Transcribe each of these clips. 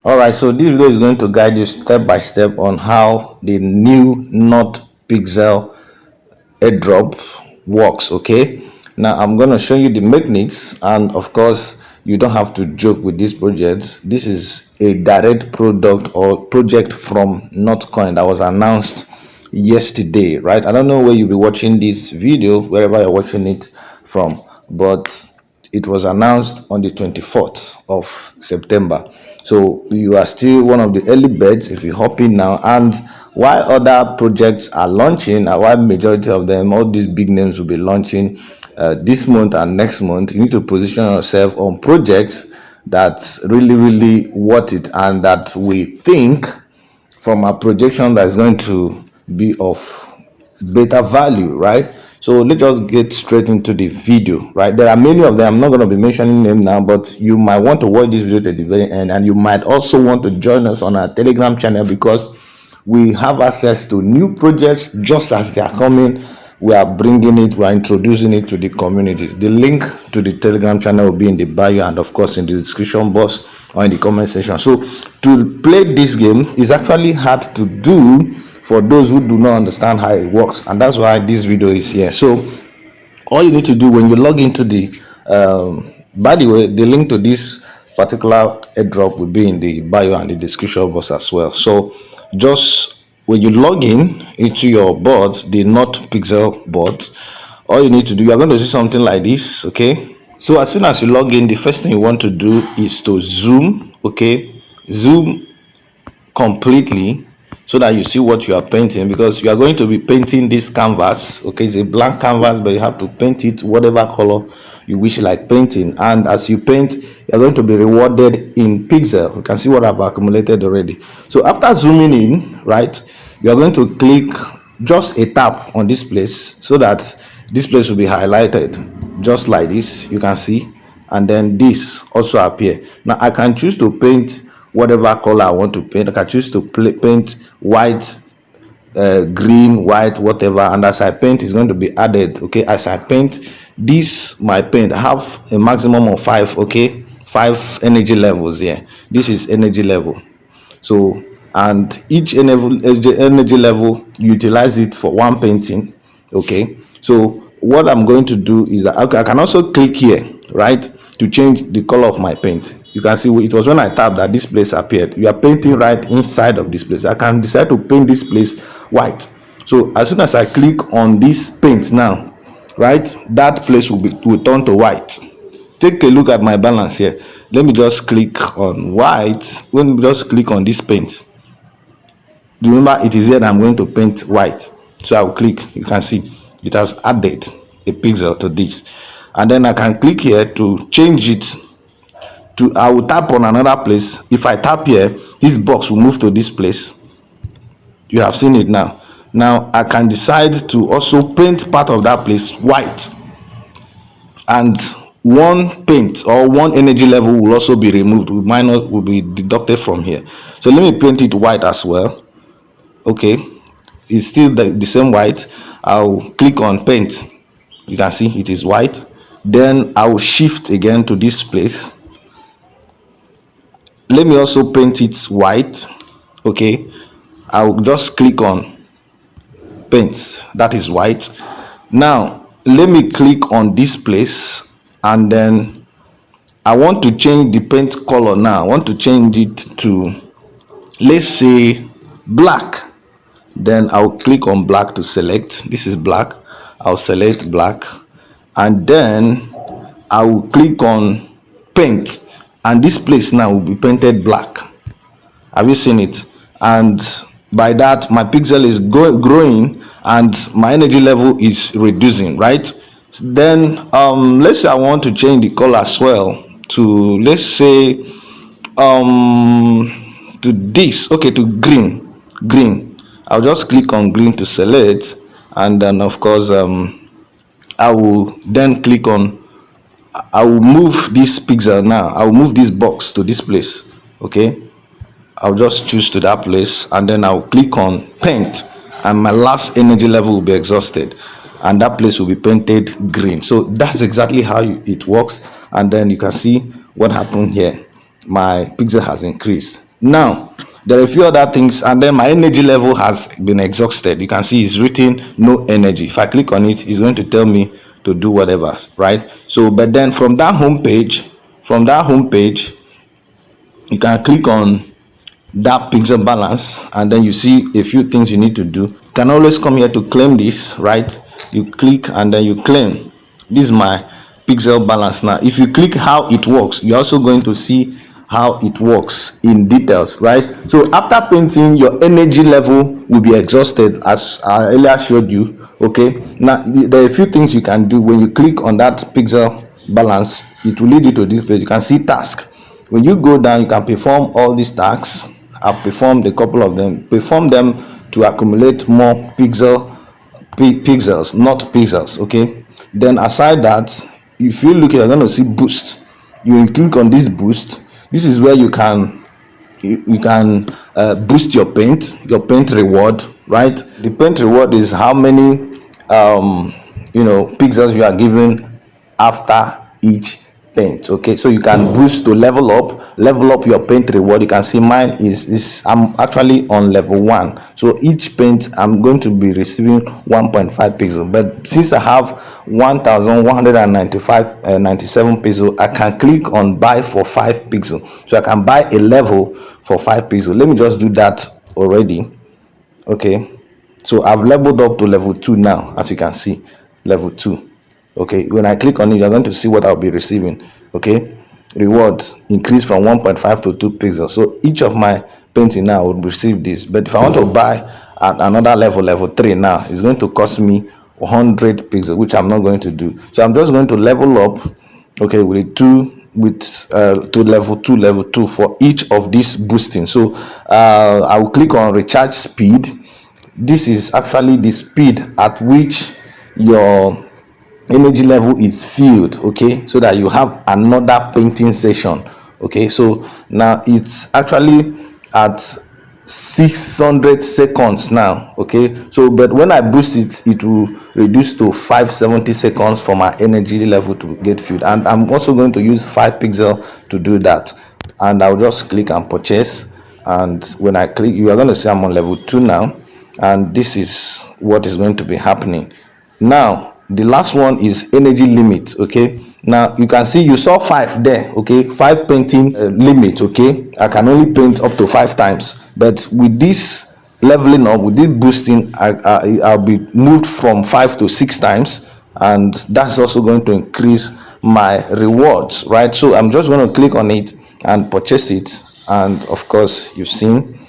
All right, so this video is going to guide you step by step on how the new NOTPIXEL airdrop works. Okay, now I'm going to show you the mechanics, and of course you don't have to joke with this project. This is a direct product or project from NOTCOIN that was announced yesterday, right? I don't know where you'll be watching this video, wherever you're watching it from, but it was announced on the 24th of September. So you are still one of the early birds if you hop in now. And while other projects are launching, while majority of them, all these big names will be launching this month and next month, you need to position yourself on projects that's really worth it and that we think from a projection that's going to be of better value, right? So let's just get straight into the video, right? There are many of them. I'm not going to be mentioning them now, but you might want to watch this video to the very end, and you might also want to join us on our Telegram channel because we have access to new projects just as they are coming. We are bringing it, we are introducing it to the community. The link to the Telegram channel will be in the bio and of course in the description box or in the comment section. So to play this game is actually hard to do for those who do not understand how it works, and that's why this video is here. So all you need to do when you log into the by the way, the link to this particular airdrop will be in the bio and the description box as well. So just when you log in into your bot, the NOTPIXEL bot, all you need to do, you are going to see something like this. Okay, so as soon as you log in, the first thing you want to do is to zoom. Okay, zoom completely so that you see what you are painting, because you are going to be painting this canvas. Okay, it's a blank canvas, but you have to paint it whatever color you wish like painting, and as you paint, you're going to be rewarded in pixel. You can see what I've accumulated already. So after zooming in, right, you are going to click just a tap on this place so that this place will be highlighted just like this, you can see, and then this also appear. Now I can choose to paint whatever color I want to paint. I can choose to paint white, green, white, whatever, and as I paint, it's going to be added. Okay, as I paint this, my paint, I have a maximum of 5. Okay, 5 energy levels here. This is energy level. So and each energy level, utilize it for one painting. Okay, so what I'm going to do is that I can also click here, right, to change the color of my paint. You can see it was when I tapped that this place appeared. You are painting right inside of this place. I can decide to paint this place white. So as soon as I click on this paint now, right, that place will turn to white. Take a look at my balance here. Let me just click on white. Let me just click on this paint. Remember, it is here that I'm going to paint white. So I will click. You can see it has added a pixel to this, and then I can click here to change it to, I will tap on another place. If I tap here, this box will move to this place. You have seen it now. Now I can decide to also paint part of that place white, and one paint or one energy level will also be removed. Minus will be deducted from here. So let me paint it white as well. Okay, it's still the same white. I'll click on paint. You can see it is white. Then I will shift again to this place. Let me also paint it white. Okay, I'll just click on paint, that is white. Now let me click on this place, and then I want to change the paint color. Now I want to change it to, let's say, black. Then I'll click on black to select. This is black. I'll select black, and then I will click on paint, and this place now will be painted black. Have you seen it? And by that, my pixel is growing and my energy level is reducing, right? Then let's say I want to change the color as well to, let's say, to this. Okay, to green. I'll just click on green to select, and then of course I will then click on, I will move this pixel. Now I will move this box to this place. Okay, I'll just choose to that place, and then I'll click on paint, and my last energy level will be exhausted, and that place will be painted green. So that's exactly how it works. And then you can see what happened here. My pixel has increased. Now there are a few other things, and then my energy level has been exhausted. You can see it's written no energy. If I click on it, it's going to tell me to do whatever, right? So but then from that home page, you can click on that pixel balance, and then you see a few things you need to do. You can always come here to claim this, right? You click and then you claim. This is my pixel balance. Now if you click how it works, you're also going to see how it works in details, right? So after painting, your energy level will be exhausted, as I earlier showed you. Okay, now there are a few things you can do. When you click on that pixel balance, it will lead you to this page. You can see task. When you go down, you can perform all these tasks. I've performed a couple of them. Perform them to accumulate more pixels, not pixels. Okay, then aside that, if you look, you're going to see boost. You will click on this boost. This is where you can boost your paint reward, right? The paint reward is how many pixels you are given after each paint. Okay, so you can boost to level up your paint reward. You can see mine is I'm actually on level 1, so each paint I'm going to be receiving 1.5 pixel, but since I have 1197 pixel, I can click on buy for 5 pixel, so I can buy a level for 5 pixel. Let me just do that already. Okay, so I've leveled up to level 2 now, as you can see, level 2. Okay, when I click on it, you're going to see what I'll be receiving. Okay, rewards increase from 1.5 to 2 pixels. So each of my painting now would receive this. But if I want to buy at another level 3 now, it's going to cost me 100 pixels, which I'm not going to do. So I'm just going to level up, okay, with to level 2 for each of these boosting. So I will click on recharge speed. This is actually the speed at which your energy level is filled, okay, so that you have another painting session. Okay, so now it's actually at 600 seconds now. Okay, so but when I boost it, it will reduce to 570 seconds for my energy level to get filled, and I'm also going to use 5 pixel to do that. And I'll just click and purchase, and when I click, you are going to see I'm on level 2 now, and this is what is going to be happening. Now the last one is energy limit. Okay, now you can see you saw 5 there. Okay, 5 painting limit. Okay, I can only paint up to 5 times, but with this leveling up, with this boosting, I'll be moved from 5 to 6 times, and that's also going to increase my rewards, right? So I'm just going to click on it and purchase it, and of course you've seen,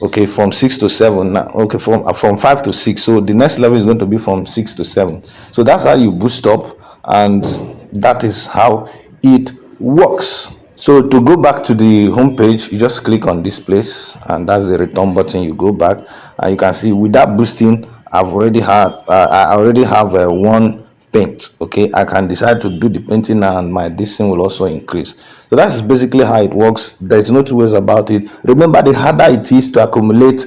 okay, from 6 to 7 now. Okay, from 5 to 6, so the next level is going to be from 6 to 7. So that's how you boost up, and that is how it works. So to go back to the home page, you just click on this place, and that's the return button. You go back, and you can see with that boosting, I already have one paint. Okay, I can decide to do the painting now, and my distance will also increase. So that's basically how it works. There's no two ways about it. Remember, the harder it is to accumulate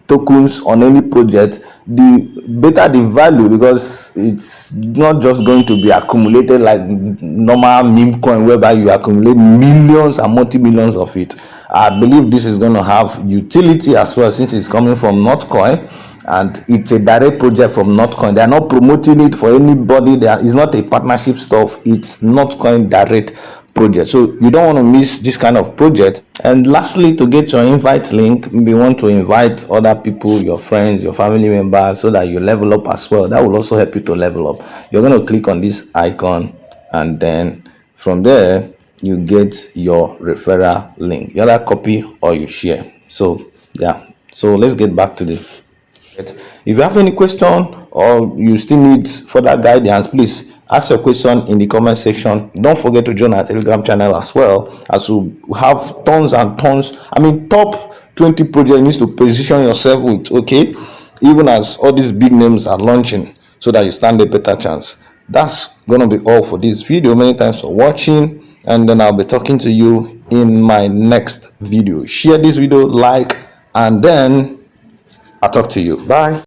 tokens on any project, the better the value, because it's not just going to be accumulated like normal meme coin whereby you accumulate millions and multi-millions of it. I believe this is going to have utility as well, since it's coming from NOTCOIN, and it's a direct project from NOTCOIN. They are not promoting it for anybody. It's not a partnership stuff. It's NOTCOIN direct project, so you don't want to miss this kind of project. And lastly, to get your invite link, maybe you want to invite other people, your friends, your family members, so that you level up as well. That will also help you to level up. You're going to click on this icon, and then from there you get your referral link. You either copy or you share. So yeah, so let's get back to the. If you have any question or you still need further guidance, please ask your question in the comment section. Don't forget to join our Telegram channel as well, as we have tons and tons, top 20 projects you need to position yourself with. Okay, even as all these big names are launching, so that you stand a better chance. That's gonna be all for this video. Many thanks for watching, and then I'll be talking to you in my next video. Share this video, like, and then I'll talk to you. Bye.